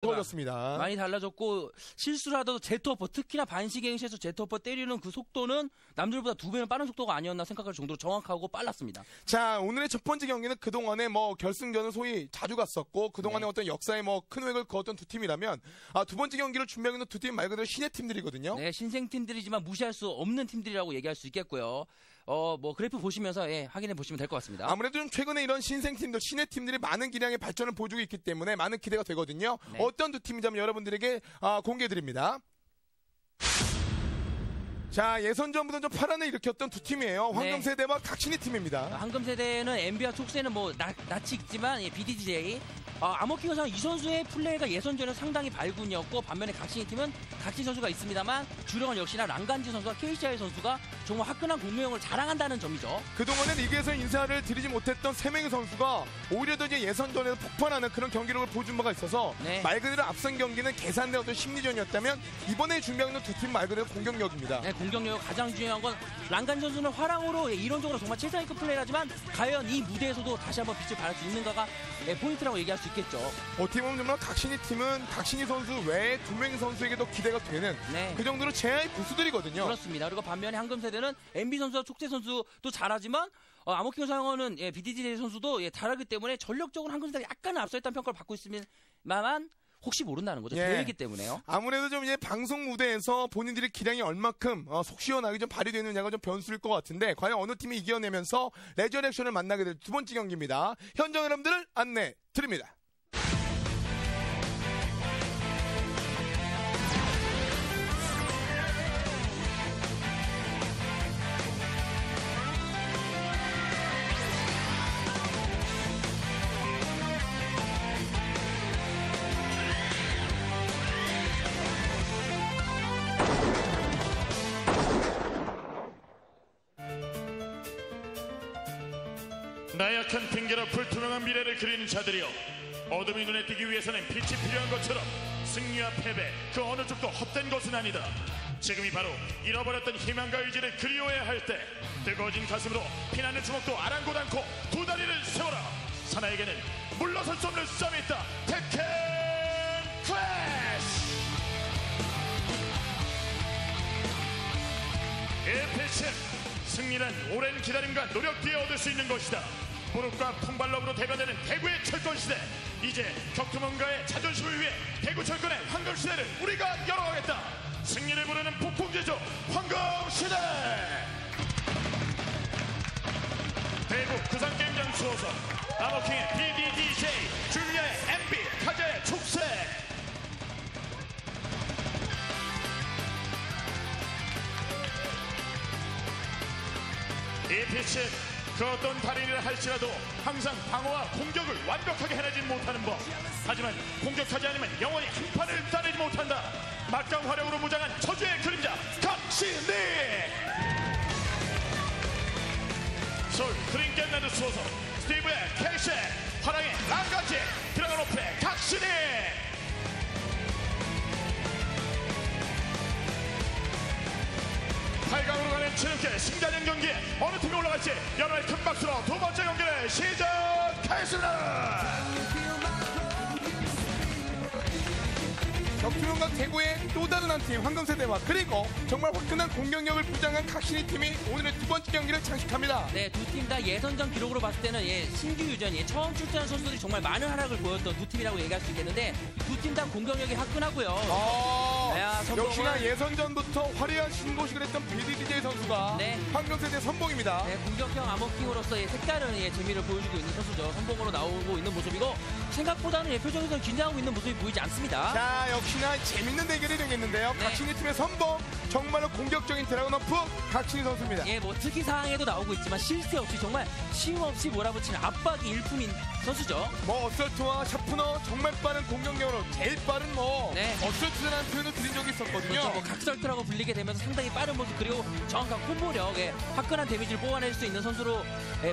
좋아졌습니다. 많이 달라졌고 실수라도 제트워퍼 특히나 반시 갱시에서 제트워퍼 때리는 그 속도는 남들보다 2배는 빠른 속도가 아니었나 생각할 정도로 정확하고 빨랐습니다. 자, 오늘의 첫 번째 경기는 그동안에 뭐 결승전은 소위 자주 갔었고 그동안에 어떤 역사에 뭐 큰 획을 그었던 두 팀이라면 두 번째 경기를 준비하고 있는 두 팀 말 그대로 신예 팀들이거든요. 네, 신생 팀들이지만 무시할 수 없는 팀들이라고 얘기할 수 있겠고요. 뭐 그래프 보시면서 확인해 보시면 될 것 같습니다. 아무래도 좀 최근에 이런 신생 팀들, 신예 팀들이 많은 기량의 발전을 보여주고 있기 때문에 많은 기대가 되거든요. 네. 어떤 두 팀인지 한번 여러분들에게 공개해드립니다. 자, 예선전부터 좀 파란을 일으켰던 두 팀이에요. 황금세대와 각신이 팀입니다. 황금세대는 MB와 촉세는 뭐 낯이 있지만 BDJ 암호킹에서 이 선수의 플레이가 예선전에 상당히 발군이었고 반면에 각신이 팀은 각신 선수가 있습니다만 주력은 역시나 랑간지 선수와 KCI 선수가 정말 화끈한 공격력을 자랑한다는 점이죠. 그동안에 리그에서 인사를 드리지 못했던 3명의 선수가 오히려 더 이제 예선전에서 폭발하는 그런 경기력을 보여준 바가 있어서 말 그대로 앞선 경기는 계산된 어떤 심리전이었다면 이번에 준비하는 두 팀 말 그대로 공격력입니다. 네, 공격력 가장 중요한 건 랑간 선수는 화랑으로 이론적으로 정말 최상위급 플레이를 하지만 과연 이 무대에서도 다시 한번 빛을 발할 수 있는가가 포인트라고 얘기할 수 있겠죠. 어떻게 보면 정말 각신이 팀은 각신이 선수 외에 2명의 선수에게도 기대가 되는 그 정도로 제야의 고수들이거든요. 그렇습니다. 그리고 반면에 황금세대는 MB 선수와 촉세 선수도 잘하지만 암호킹 사용하는 BDJ 선수도 잘하기 때문에 전력적으로 황금세대가 약간은 앞서있다는 평가를 받고 있습니다만 혹시 모른다는 거죠. 대회이기 때문에요. 아무래도 좀 이제 방송 무대에서 본인들의 기량이 얼마큼 속 시원하게 좀 발휘되느냐가 좀 변수일 것 같은데 과연 어느 팀이 이겨내면서 레저렉션을 만나게 될 두 번째 경기입니다. 현장 여러분들을 안내 드립니다. 나약한 핑계로 불투명한 미래를 그리는 자들이여, 어둠이 눈에 띄기 위해서는 빛이 필요한 것처럼 승리와 패배 그 어느 쪽도 헛된 것은 아니다. 지금이 바로 잃어버렸던 희망과 의지를 그리워야 할 때, 뜨거워진 가슴으로 피나는 주먹도 아랑곳 않고 두 다리를 세워라. 사나에게는 물러설 수 없는 싸움이 있다. 테켄 클래시. 에피식 승리는 오랜 기다림과 노력 뒤에 얻을 수 있는 것이다. 무릎과 통발럭으로 대변되는 대구의 철권시대, 이제 격투문가의 자존심을 위해 대구 철권의 황금시대를 우리가 열어가겠다. 승리를 부르는 폭풍제조 황금시대. 대구 구상게임장 수호석 암호킹의 BDDJ, 줄리아의 MB, 카자의 촉세. 이 피치 그 어떤 달인이라 할지라도 항상 방어와 공격을 완벽하게 해내지 못하는 법. 하지만 공격하지 않으면 영원히 한 판을 따내지 못한다. 막강 화력으로 무장한 저주의 그림자 각신이. 서울 드림게임랜드 수호석 스티브의 캐시, 화랑의 랑간지, 드라곤오프의 각신이. 8강으로 가는 지름길 승자전 경기에 어느 팀이 올라갈지 여러분의 큰 박수로 두 번째 경기를 시작하겠습니다. 격투문가 대구의 또 다른 한 팀 황금세대와 그리고 정말 화끈한 공격력을 부장한 각신이 팀이 오늘의 두 번째 경기를 장식합니다. 네, 두 팀 다 예선전 기록으로 봤을 때는 신규 유전, 처음 출전한 선수들이 정말 많은 활약을 보였던 두 팀이라고 얘기할 수 있겠는데 두 팀 다 공격력이 화끈하고요. 역시나 예선전부터 화려한 신고식을 했던 BDDJ 선수가 황금세대 선봉입니다. 네, 공격형 암호킹으로서 색다른 재미를 보여주고 있는 선수죠. 선봉으로 나오고 있는 모습이고 생각보다는 표정에서 긴장하고 있는 모습이 보이지 않습니다. 자, 역시나 재밌는 대결이 되겠는데요. 각신이 팀의 선봉, 정말로 공격적인 드래곤오프 각신이 선수입니다. 뭐 특기 사항에도 나오고 있지만 실수 없이 정말 쉼 없이 몰아붙이는 압박이 일품인 선수죠. 어설트와 샤프너 정말 빠른 공격력으로 제일 빠른 어설트라는 표현을 드린 적이 있었거든요. 그렇죠. 각설트라고 불리게 되면서 상당히 빠른 모습 그리고 정확한 콤보력, 화끈한 데미지를 뽑아낼 수 있는 선수로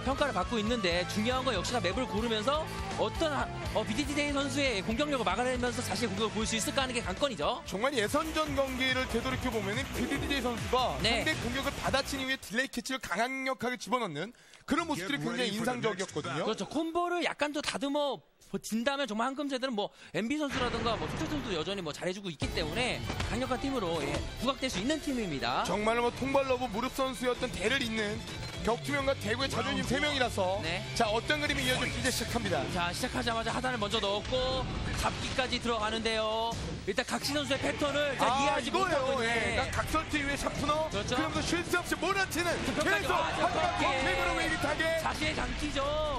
평가를 받고 있는데 중요한 건 역시나 맵을 고르면서 어떤 BDDJ 선수의 공격력을 막아내면서 자신의 공격을 보일 수 있을까 하는 게 관건이죠. 정말 예선전 경기를 되돌이켜보면 BDDJ 선수가 상대 공격을 받아친 이후에 딜레이 캐치를 강력하게 집어넣는 그런 모습들이 굉장히 인상적이었거든요. 그렇죠. 콤보를 약간 더 다듬어 진다면 정말 한금 세대는 뭐 MB 선수라든가 뭐 초태 선수도 여전히 뭐 잘해주고 있기 때문에 강력한 팀으로 부각될 수 있는 팀입니다. 정말로 뭐 통발러브 무릎 선수였던 대를 잇는 격투명과 대구의 자존심 3명이라서 네. 자 어떤 그림이 이어질지 이제 시작합니다. 자 시작하자마자 하단을 먼저 넣었고 잡기까지 들어가는데요. 일단 각시 선수의 패턴을 잘 이해하지 못하고 이거예요. 있네. 그러니까 각설트 이후에 샤프너 그렇죠. 그러면서 쉴 새 없이 몰아치는 벽까지 계속 와서 하지만 그렇게. 겉으로 웨이비타게 자신의 장기죠.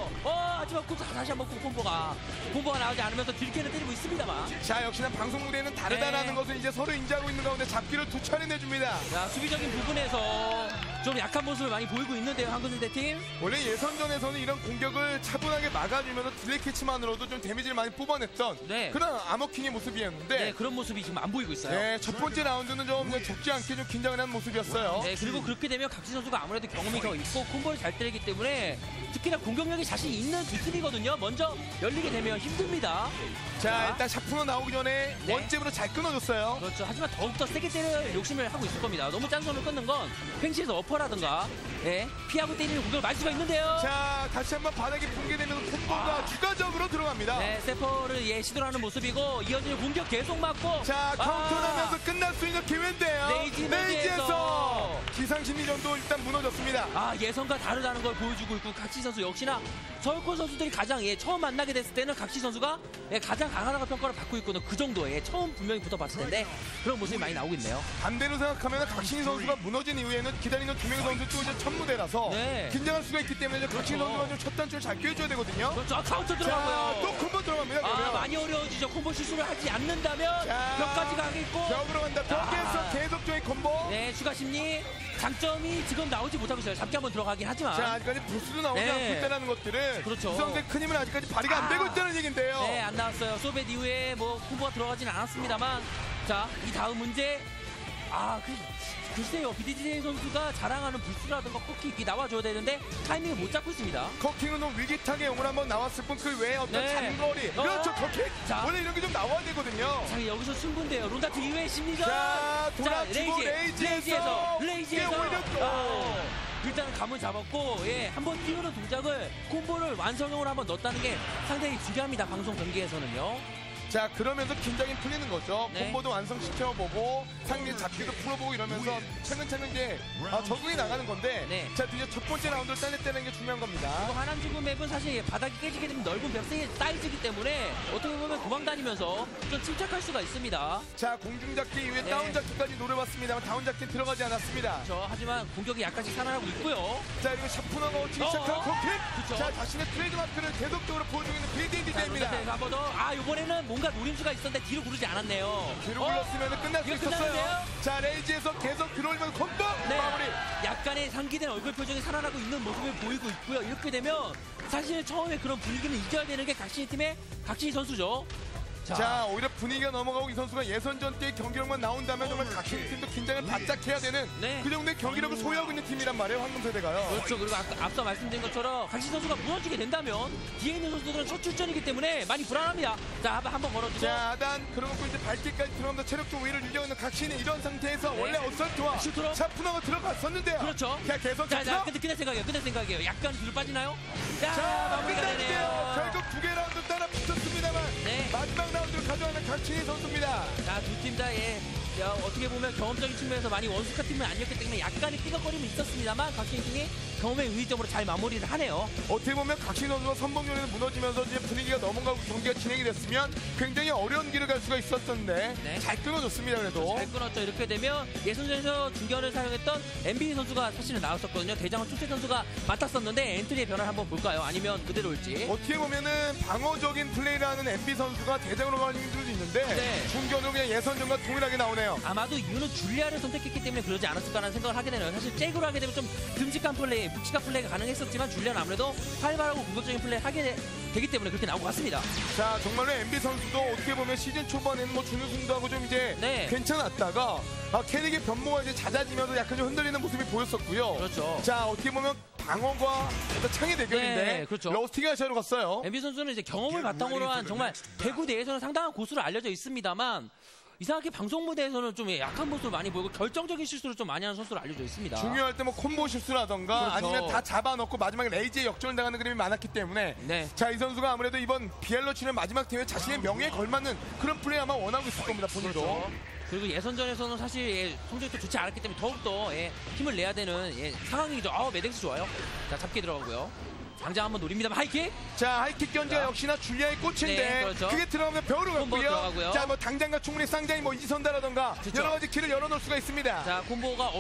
하지만 다시 한번 콤보가 나오지 않으면서 딜캐를 때리고 있습니다만. 자 역시나 방송 무대는 다르다라는 네. 것을 이제 서로 인지하고 있는 가운데 잡기를 두 차례 내줍니다. 자 수비적인 부분에서 좀 약한 모습을 많이 보이고 있는데요, 한국인대 팀. 원래 예선전에서는 이런 공격을 차분하게 막아주면서 딜레이 캐치만으로도 좀 데미지를 많이 뽑아냈던 네. 그런 아머킹의 모습이었는데 네, 그런 모습이 지금 안 보이고 있어요. 네, 첫 번째 라운드는 좀 적지 않게 좀 긴장을 한 모습이었어요. 네, 그리고 그렇게 되면 각시 선수가 아무래도 경험이 더 있고 콤보를 잘 때리기 때문에 특히나 공격력이 자신 있는 두 팀이거든요. 먼저 열리게 되면 힘듭니다. 자, 일단 샤프너 나오기 전에 네. 원잽으로 잘 끊어줬어요. 그렇죠. 하지만 더욱더 세게 때릴 욕심을 하고 있을 겁니다. 너무 짠손을 끊는 건 펜시에서 어퍼라든가 피하고 때리는 공격을 맞을 수가 있는데요. 자, 다시 한번 바닥에 붕괴되면서 콤보가 추가적으로 들어갑니다. 네, 세퍼를 시도하는 모습이고 이어지는 공격 계속 맞고 자, 카운터 나면서 끝날 수 있는 기회인데요. 레이지에서 기상심리전도 일단 무너졌습니다. 예선과 다르다는 걸 보여주고 있고 각시 선수 역시나 서울권 선수들이 가장 처음 만나게 됐을 때는 각시 선수가 가장 강하다고 평가를 받고 있거든요. 그 정도에 처음 분명히 붙어봤을 텐데 그런 모습이 많이 나오고 있네요. 반대로 생각하면 각신희 선수가 무너진 이후에는 기다리는 두 명의 선수 또 이제 첫 무대라서 네. 긴장할 수가 있기 때문에 각신희 그렇죠. 선수가 좀 첫 단추를 잘 꿰줘야 되거든요. 그렇죠. 카운터 자, 들어가고요. 또 콤보 들어갑니다. 그러면. 많이 어려워지죠. 콤보 실수를 하지 않는다면 자, 벽까지 가겠고 벽으로 간다. 벽에서 계속적인 콤보. 네, 추가 심리 장점이 지금 나오지 못하고 있어요. 잡기 한번 들어가긴 하지만 자, 아직까지 보스도 나오지 네. 않고 있다는 것들은 그렇죠. 구성대 큰 힘은 아직까지 발휘가 안 되고 있다는 얘긴데요. 네, 안 나왔어요. 소벳 이후에 뭐 콤보가 들어가진 않았습니다만 자, 이 다음 문제 글쎄요. BDJ 선수가 자랑하는 부스라든가 코킥이 나와줘야 되는데 타이밍을 못 잡고 있습니다. 커킹은 위기타게 용을 한번 나왔을 뿐 그 외에 어떤 네. 장거리 그렇죠. 커킹 자. 원래 이런 게 좀 나와야 되거든요. 자, 여기서 승부인데요. 론다트 이후에 심리전. 자, 돌아치고 레이지에서 레이지에서 또. 일단은 감을 잡았고 한번 띄우는 동작을 콤보를 완성형으로 한번 넣었다는 게 상당히 중요합니다. 방송 경기에서는요. 자, 그러면서 긴장이 풀리는 거죠. 네. 콤보도 완성시켜보고 상대 잡기도 풀어보고 이러면서 차근차근 이제 적응이 나가는 건데 네. 자, 드디어 첫 번째 라운드를 따냈다는 게 중요한 겁니다. 하남지구 맵은 사실 바닥이 깨지게 되면 넓은 벽 사이즈이기 때문에 어떻게 보면 도망다니면서 좀 침착할 수가 있습니다. 자, 공중잡기 이후에 네. 다운잡기까지 노려봤습니다만 다운잡기는 들어가지 않았습니다. 하지만 공격이 약간씩 살아나고 있고요. 자, 그리고 샤프너가 치기 시작한 커킹. 그쵸. 자, 자신의 트레이드마크를 계속적으로 보여주고 있는 BDD 대입니다. 한번 더. 이번에는 뭔가 노림수가 있었는데 뒤로 구르지 않았네요. 뒤로 굴렀으면 끝날 수 이거 있었어요. 끝났는데요? 자, 레이지에서 계속 들어올면서 콤보 마무리. 약간의 상기된 얼굴 표정이 살아나고 있는 모습을 보이고 있고요. 이렇게 되면 사실 처음에 그런 분위기는 잊어야 되는 게 각신희 팀의 각신희 선수죠. 자, 오히려 분위기가 넘어가고 이 선수가 예선전 때 경기력만 나온다면 정말 각신 팀도 긴장을 바짝 해야 되는 네. 그 정도의 경기력을 소유하고 있는 팀이란 말이에요, 황금세대가요. 그렇죠. 그리고 앞서 말씀드린 것처럼 각신 선수가 무너지게 된다면 뒤에 있는 선수들은 첫 출전이기 때문에 많이 불안합니다. 자, 한번 걸어주고. 자, 하단 그러고 이제 발길까지 들어가면서 체력적 우위를 유지하는 각신이 이런 상태에서 네. 원래 어설트와 슈트로? 샤프너가 들어갔었는데요. 그렇죠. 자, 계속 자, 슈트로. 끝낼 생각이에요. 약간 뒤로 빠지나요? 자, 마무리가 끝났는데요. 되네요. 결국 두 개 라운드 따라 붙었습니다만 네. 마지막 라운드를 가져가는 각신이 선수입니다. 자, 두 팀 다 어떻게 보면 경험적인 측면에서 많이 원숙한 팀은 아니었기 때문에 약간의 삐걱거림은 있었습니다만 각신 팀이 경험의 우위점으로 잘 마무리를 하네요. 어떻게 보면 각신 선수가 선봉전에서 무너지면서 이제 분위기가 넘어가고 경기가 진행이 됐으면 굉장히 어려운 길을 갈 수가 있었었는데 네. 잘 끊어줬습니다. 그래도 잘 끊었죠. 이렇게 되면 예선전에서 중견을 사용했던 MB 선수가 사실은 나왔었거든요. 대장은 초세 선수가 맡았었는데 엔트리의 변화를 한번 볼까요? 아니면 그대로 올지. 어떻게 보면은 방어적인 플레이를 하는 MB 선수가 대장으로 가는 수도 있는데 네. 중견으로 그냥 예선전과 동일하게 나오네요. 아마도 이유는 줄리아를 선택했기 때문에 그러지 않았을까라는 생각을 하게 되네요. 사실 잭으로 하게 되면 좀 듬직한 플레이, 묵직한 플레이가 가능했었지만 줄리아는 아무래도 활발하고 공격적인 플레이를 하게 되기 때문에 그렇게 나온 것 같습니다. 자, 정말로 MB 선수도 어떻게 보면 시즌 초반에는 뭐 준우승도 하고 좀 이제 네. 괜찮았다가 캐릭의 변모가 이제 잦아지면서 약간 좀 흔들리는 모습이 보였었고요. 그렇죠. 자, 어떻게 보면 방어과 어떤 창의 대결인데 네, 그렇죠. 러스티가 샤로 갔어요. MB 선수는 이제 경험을 바탕으로 한 정말 대구 내에서는 상당한 고수로 알려져 있습니다만 이상하게 방송 무대에서는 좀 약한 모습을 많이 보이고 결정적인 실수를 좀 많이 하는 선수로 알려져 있습니다. 중요할 때 뭐 콤보 실수라던가 그렇죠. 아니면 다 잡아놓고 마지막에 레이지에 역전을 당하는 그림이 많았기 때문에 네. 자, 이 선수가 아무래도 이번 비엘로치는 마지막 대회 자신의 명예에 걸맞는 그런 플레이 아마 원하고 있을 겁니다. 본인도. 그렇죠. 그리고 예선전에서는 사실 성적이 또 좋지 않았기 때문에 더욱더 힘을 내야 되는 상황이죠. 매덱스 좋아요. 자, 잡게 들어가고요. 당장 한번 노립니다만 하이킥. 자, 하이킥 견제가 역시나 줄리아의 꽃인데 네, 그렇죠. 그게 들어가면 벼로 콤보 갔고요. 들어가고요. 자, 뭐 당장과 충분히 쌍장이 뭐 이선다라던가 그렇죠. 여러 가지 길을 열어놓을 수가 있습니다. 자, 콤보가